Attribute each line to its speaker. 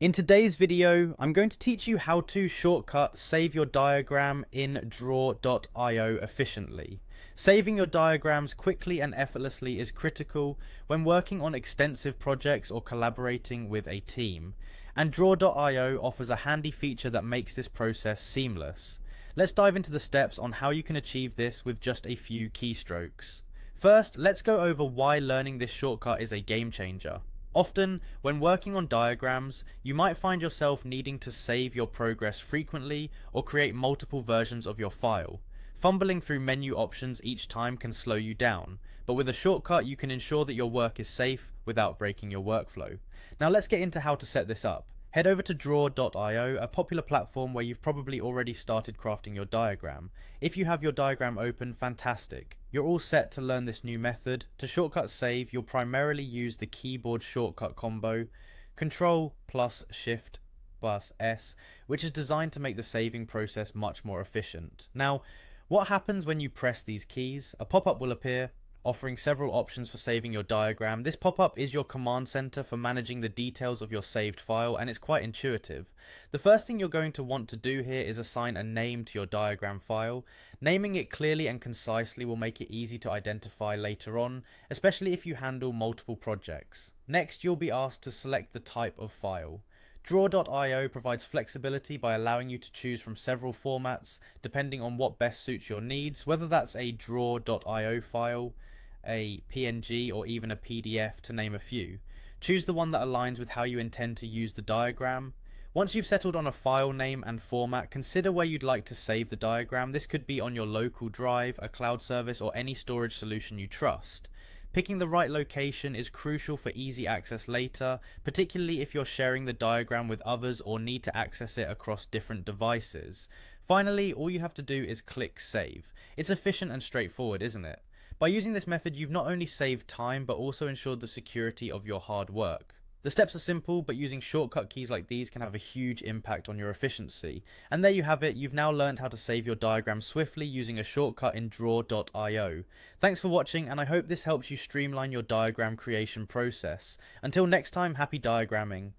Speaker 1: In today's video, I'm going to teach you how to shortcut save your diagram in draw.io efficiently. Saving your diagrams quickly and effortlessly is critical when working on extensive projects or collaborating with a team, and draw.io offers a handy feature that makes this process seamless. Let's dive into the steps on how you can achieve this with just a few keystrokes. First, let's go over why learning this shortcut is a game changer. Often, when working on diagrams, you might find yourself needing to save your progress frequently or create multiple versions of your file. Fumbling through menu options each time can slow you down, but with a shortcut you can ensure that your work is safe without breaking your workflow. Now let's get into how to set this up. Head over to draw.io, a popular platform where you've probably already started crafting your diagram. If you have your diagram open, fantastic. You're all set to learn this new method. To shortcut save, you'll primarily use the keyboard shortcut combo Ctrl plus Shift plus S, which is designed to make the saving process much more efficient. Now, what happens when you press these keys? A pop-up will appear, offering several options for saving your diagram. This pop-up is your command center for managing the details of your saved file, and it's quite intuitive. The first thing you're going to want to do here is assign a name to your diagram file. Naming it clearly and concisely will make it easy to identify later on, especially if you handle multiple projects. Next, you'll be asked to select the type of file. Draw.io provides flexibility by allowing you to choose from several formats depending on what best suits your needs, whether that's a draw.io file, a PNG, or even a PDF, to name a few. Choose the one that aligns with how you intend to use the diagram. Once you've settled on a file name and format, consider where you'd like to save the diagram. This could be on your local drive, a cloud service, or any storage solution you trust. Picking the right location is crucial for easy access later, particularly if you're sharing the diagram with others or need to access it across different devices. Finally, all you have to do is click save. It's efficient and straightforward, isn't it? By using this method, you've not only saved time, but also ensured the security of your hard work. The steps are simple, but using shortcut keys like these can have a huge impact on your efficiency. And there you have it, you've now learned how to save your diagram swiftly using a shortcut in draw.io. Thanks for watching, and I hope this helps you streamline your diagram creation process. Until next time, happy diagramming.